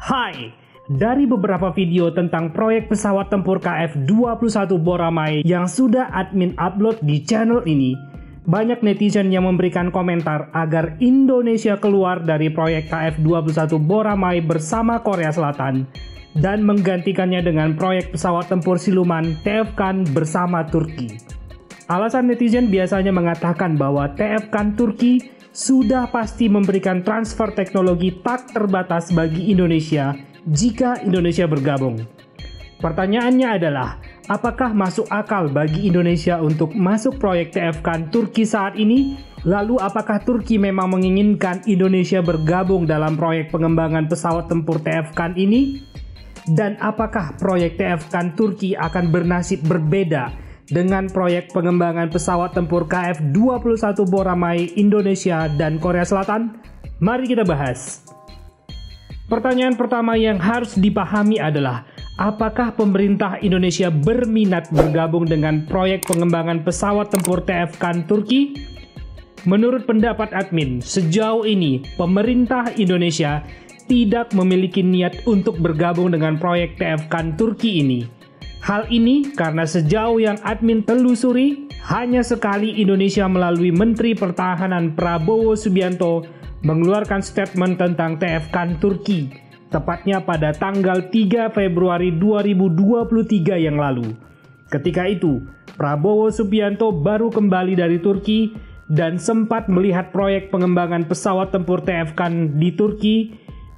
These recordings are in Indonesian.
Hai, dari beberapa video tentang proyek pesawat tempur KF-21 Boramae yang sudah admin upload di channel ini, banyak netizen yang memberikan komentar agar Indonesia keluar dari proyek KF-21 Boramae bersama Korea Selatan dan menggantikannya dengan proyek pesawat tempur siluman TF-CAN bersama Turki. Alasan netizen biasanya mengatakan bahwa TF-CAN Turki sudah pasti memberikan transfer teknologi tak terbatas bagi Indonesia jika Indonesia bergabung. Pertanyaannya adalah, apakah masuk akal bagi Indonesia untuk masuk proyek TF-CAN Turki saat ini? Lalu apakah Turki memang menginginkan Indonesia bergabung dalam proyek pengembangan pesawat tempur TF-CAN ini? Dan apakah proyek TF-CAN Turki akan bernasib berbeda dengan proyek pengembangan pesawat tempur KF-21 Boramae Indonesia dan Korea Selatan? Mari kita bahas. Pertanyaan pertama yang harus dipahami adalah, apakah pemerintah Indonesia berminat bergabung dengan proyek pengembangan pesawat tempur TF-CAN Turki? Menurut pendapat admin, sejauh ini pemerintah Indonesia tidak memiliki niat untuk bergabung dengan proyek TF-CAN Turki ini. Hal ini karena sejauh yang admin telusuri, hanya sekali Indonesia melalui Menteri Pertahanan Prabowo Subianto mengeluarkan statement tentang TF-CAN Turki, tepatnya pada tanggal 3 Februari 2023 yang lalu. Ketika itu, Prabowo Subianto baru kembali dari Turki dan sempat melihat proyek pengembangan pesawat tempur TF-CAN di Turki,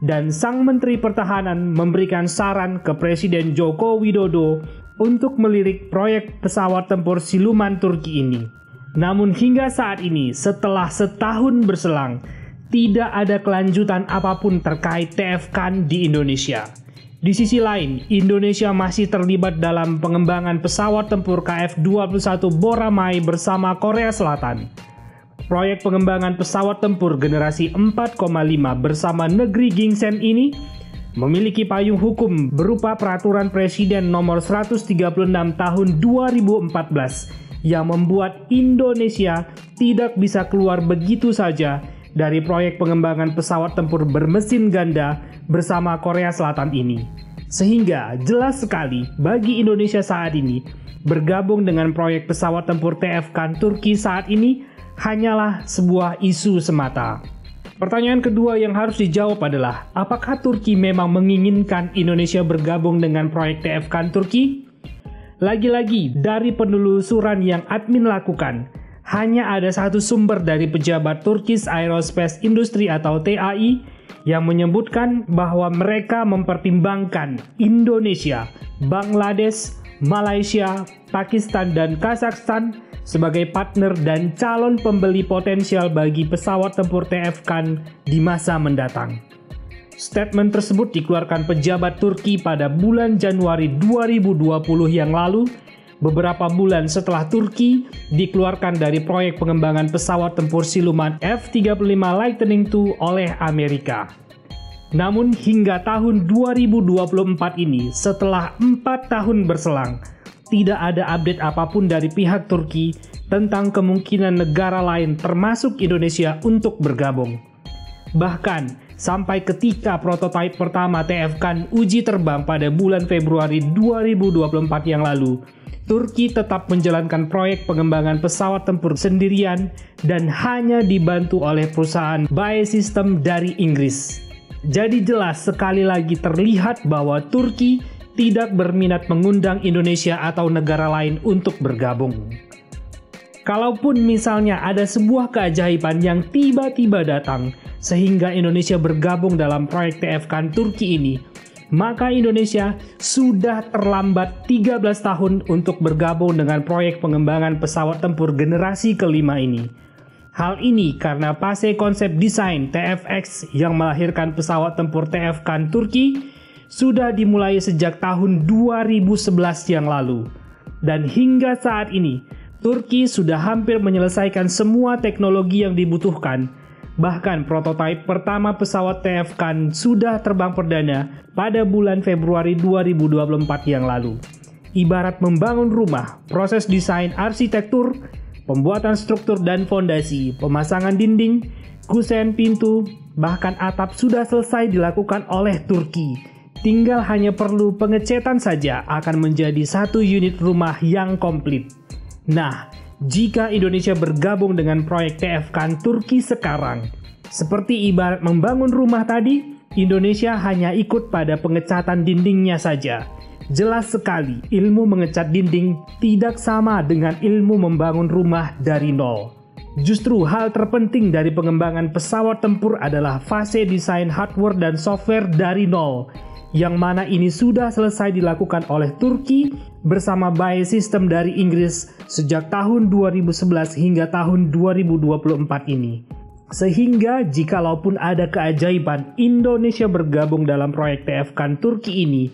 dan Sang Menteri Pertahanan memberikan saran ke Presiden Joko Widodo untuk melirik proyek pesawat tempur siluman Turki ini. Namun hingga saat ini, setelah setahun berselang, tidak ada kelanjutan apapun terkait TF-CAN di Indonesia. Di sisi lain, Indonesia masih terlibat dalam pengembangan pesawat tempur KF-21 Boramae bersama Korea Selatan. Proyek pengembangan pesawat tempur generasi 4,5 bersama negeri Gingseng ini memiliki payung hukum berupa Peraturan Presiden Nomor 136 Tahun 2014 yang membuat Indonesia tidak bisa keluar begitu saja dari proyek pengembangan pesawat tempur bermesin ganda bersama Korea Selatan ini. Sehingga jelas sekali bagi Indonesia saat ini, bergabung dengan proyek pesawat tempur TF-CAN Turki saat ini hanyalah sebuah isu semata. Pertanyaan kedua yang harus dijawab adalah, apakah Turki memang menginginkan Indonesia bergabung dengan proyek TF-CAN Turki? Lagi-lagi, dari penelusuran yang admin lakukan, hanya ada satu sumber dari pejabat Turkish Aerospace Industry atau TAI yang menyebutkan bahwa mereka mempertimbangkan Indonesia, Bangladesh, Malaysia, Pakistan, dan Kazakhstan sebagai partner dan calon pembeli potensial bagi pesawat tempur TF-CAN di masa mendatang. Statement tersebut dikeluarkan pejabat Turki pada bulan Januari 2020 yang lalu, beberapa bulan setelah Turki dikeluarkan dari proyek pengembangan pesawat tempur siluman F-35 Lightning II oleh Amerika. Namun hingga tahun 2024 ini, setelah 4 tahun berselang, tidak ada update apapun dari pihak Turki tentang kemungkinan negara lain termasuk Indonesia untuk bergabung. Bahkan, sampai ketika prototipe pertama TF-CAN uji terbang pada bulan Februari 2024 yang lalu, Turki tetap menjalankan proyek pengembangan pesawat tempur sendirian dan hanya dibantu oleh perusahaan BAE Systems dari Inggris. Jadi jelas sekali lagi terlihat bahwa Turki tidak berminat mengundang Indonesia atau negara lain untuk bergabung. Kalaupun misalnya ada sebuah keajaiban yang tiba-tiba datang sehingga Indonesia bergabung dalam proyek TF-CAN Turki ini, maka Indonesia sudah terlambat 13 tahun untuk bergabung dengan proyek pengembangan pesawat tempur generasi kelima ini. Hal ini karena fase konsep desain TFX yang melahirkan pesawat tempur TF-CAN Turki sudah dimulai sejak tahun 2011 yang lalu. Dan hingga saat ini, Turki sudah hampir menyelesaikan semua teknologi yang dibutuhkan. Bahkan prototipe pertama pesawat TF-CAN sudah terbang perdana pada bulan Februari 2024 yang lalu. Ibarat membangun rumah, proses desain arsitektur, pembuatan struktur dan fondasi, pemasangan dinding, kusen pintu, bahkan atap sudah selesai dilakukan oleh Turki. Tinggal hanya perlu pengecetan saja akan menjadi satu unit rumah yang komplit. Nah, jika Indonesia bergabung dengan proyek TFKAN Turki sekarang, seperti ibarat membangun rumah tadi, Indonesia hanya ikut pada pengecatan dindingnya saja. Jelas sekali, ilmu mengecat dinding tidak sama dengan ilmu membangun rumah dari nol. Justru hal terpenting dari pengembangan pesawat tempur adalah fase desain hardware dan software dari nol, yang mana ini sudah selesai dilakukan oleh Turki bersama BAE System dari Inggris sejak tahun 2011 hingga tahun 2024 ini. Sehingga jikalaupun ada keajaiban Indonesia bergabung dalam proyek TFKAN Turki ini,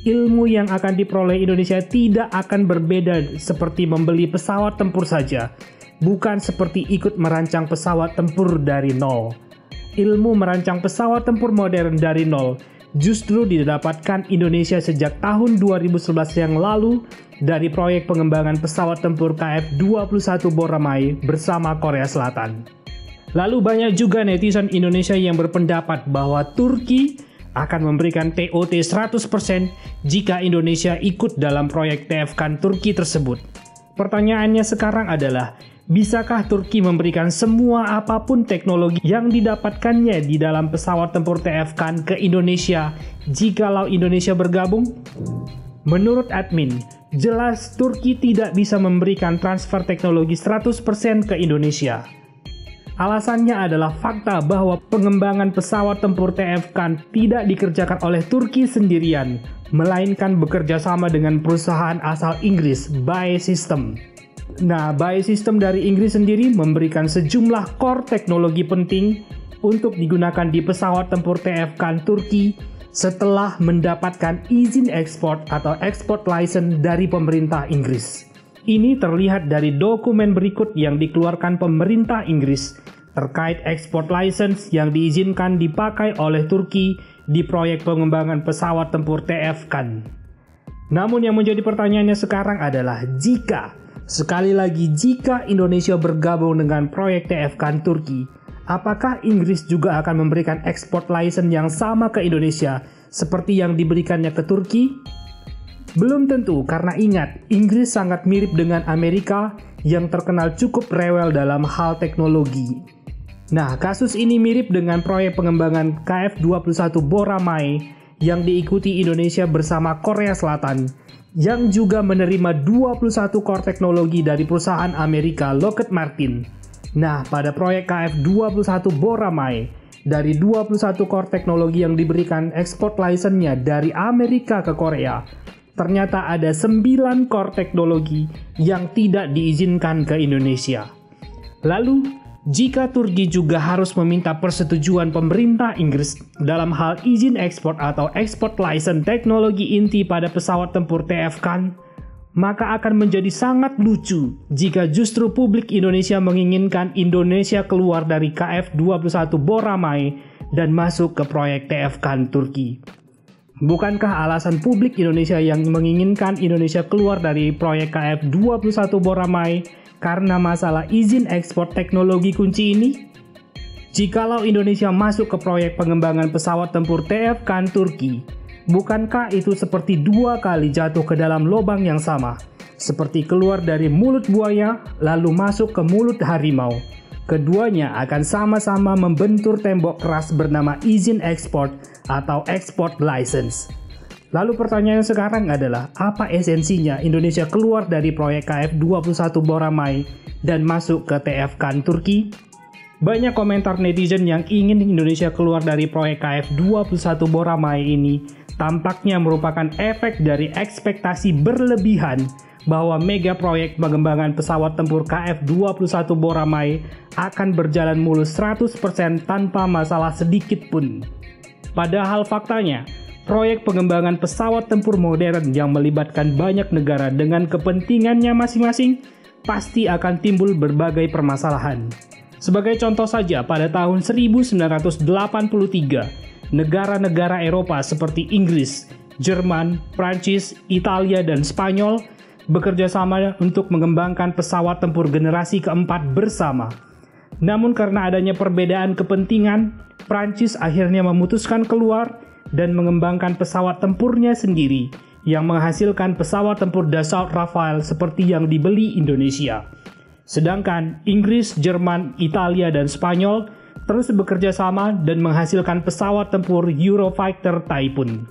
ilmu yang akan diperoleh Indonesia tidak akan berbeda seperti membeli pesawat tempur saja, bukan seperti ikut merancang pesawat tempur dari nol. Ilmu merancang pesawat tempur modern dari nol justru didapatkan Indonesia sejak tahun 2011 yang lalu dari proyek pengembangan pesawat tempur KF-21 Boramae bersama Korea Selatan. Lalu banyak juga netizen Indonesia yang berpendapat bahwa Turki akan memberikan TOT 100% jika Indonesia ikut dalam proyek TFKAN Turki tersebut. Pertanyaannya sekarang adalah, bisakah Turki memberikan semua apapun teknologi yang didapatkannya di dalam pesawat tempur TFKAN ke Indonesia jikalau Indonesia bergabung? Menurut admin, jelas Turki tidak bisa memberikan transfer teknologi 100% ke Indonesia. Alasannya adalah fakta bahwa pengembangan pesawat tempur TFKAN tidak dikerjakan oleh Turki sendirian, melainkan bekerja sama dengan perusahaan asal Inggris, BAE System. Nah, BAE System dari Inggris sendiri memberikan sejumlah core teknologi penting untuk digunakan di pesawat tempur TFKAN Turki setelah mendapatkan izin ekspor atau export license dari pemerintah Inggris. Ini terlihat dari dokumen berikut yang dikeluarkan pemerintah Inggris terkait export license yang diizinkan dipakai oleh Turki di proyek pengembangan pesawat tempur TFKAN. Namun yang menjadi pertanyaannya sekarang adalah jika Indonesia bergabung dengan proyek TFKAN Turki, apakah Inggris juga akan memberikan export license yang sama ke Indonesia seperti yang diberikannya ke Turki? Belum tentu, karena ingat, Inggris sangat mirip dengan Amerika yang terkenal cukup rewel dalam hal teknologi. Nah, kasus ini mirip dengan proyek pengembangan KF-21 Boramae yang diikuti Indonesia bersama Korea Selatan, yang juga menerima 21 core teknologi dari perusahaan Amerika Lockheed Martin. Nah, pada proyek KF-21 Boramae, dari 21 core teknologi yang diberikan export license-nya dari Amerika ke Korea, ternyata ada 9 core teknologi yang tidak diizinkan ke Indonesia. Lalu, jika Turki juga harus meminta persetujuan pemerintah Inggris dalam hal izin ekspor atau export license teknologi inti pada pesawat tempur TFKAN, maka akan menjadi sangat lucu jika justru publik Indonesia menginginkan Indonesia keluar dari KF-21 Boramae dan masuk ke proyek TFKAN Turki. Bukankah alasan publik Indonesia yang menginginkan Indonesia keluar dari proyek KF-21 Boramae karena masalah izin ekspor teknologi kunci ini? Jikalau Indonesia masuk ke proyek pengembangan pesawat tempur TFKAN Turki, bukankah itu seperti dua kali jatuh ke dalam lubang yang sama? Seperti keluar dari mulut buaya lalu masuk ke mulut harimau. Keduanya akan sama-sama membentur tembok keras bernama izin ekspor atau export license. Lalu pertanyaan sekarang adalah, apa esensinya Indonesia keluar dari proyek KF-21 Boramae dan masuk ke TFKAN Turki? Banyak komentar netizen yang ingin Indonesia keluar dari proyek KF-21 Boramae ini tampaknya merupakan efek dari ekspektasi berlebihan bahwa mega proyek pengembangan pesawat tempur KF-21 Boramae akan berjalan mulus 100% tanpa masalah sedikit pun. Padahal faktanya, proyek pengembangan pesawat tempur modern yang melibatkan banyak negara dengan kepentingannya masing-masing pasti akan timbul berbagai permasalahan. Sebagai contoh saja, pada tahun 1983, negara-negara Eropa seperti Inggris, Jerman, Prancis, Italia, dan Spanyol bekerja sama untuk mengembangkan pesawat tempur generasi keempat bersama. Namun karena adanya perbedaan kepentingan, Prancis akhirnya memutuskan keluar dan mengembangkan pesawat tempurnya sendiri yang menghasilkan pesawat tempur Dassault Rafale seperti yang dibeli Indonesia. Sedangkan Inggris, Jerman, Italia, dan Spanyol terus bekerja sama dan menghasilkan pesawat tempur Eurofighter Typhoon.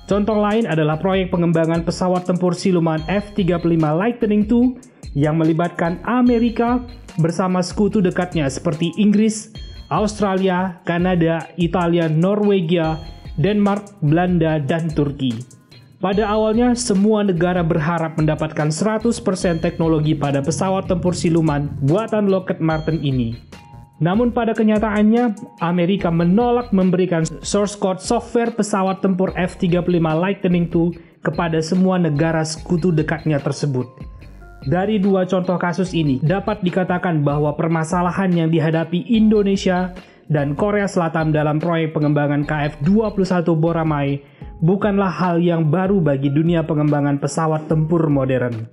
Contoh lain adalah proyek pengembangan pesawat tempur siluman F-35 Lightning II yang melibatkan Amerika bersama sekutu dekatnya seperti Inggris, Australia, Kanada, Italia, Norwegia, Denmark, Belanda, dan Turki. Pada awalnya, semua negara berharap mendapatkan 100% teknologi pada pesawat tempur siluman buatan Lockheed Martin ini. Namun pada kenyataannya, Amerika menolak memberikan source code software pesawat tempur F-35 Lightning II kepada semua negara sekutu dekatnya tersebut. Dari dua contoh kasus ini, dapat dikatakan bahwa permasalahan yang dihadapi Indonesia dan Korea Selatan dalam proyek pengembangan KF-21 Boramae bukanlah hal yang baru bagi dunia pengembangan pesawat tempur modern.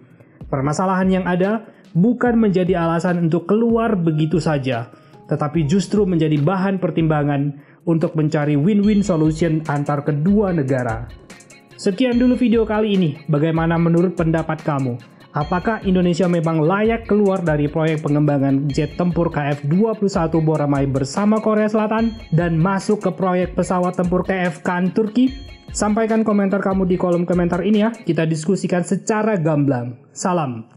Permasalahan yang ada bukan menjadi alasan untuk keluar begitu saja, tetapi justru menjadi bahan pertimbangan untuk mencari win-win solution antar kedua negara. Sekian dulu video kali ini. Bagaimana menurut pendapat kamu? Apakah Indonesia memang layak keluar dari proyek pengembangan jet tempur KF-21 Boramae bersama Korea Selatan dan masuk ke proyek pesawat tempur TF-KAN Turki? Sampaikan komentar kamu di kolom komentar ini ya. Kita diskusikan secara gamblang. Salam.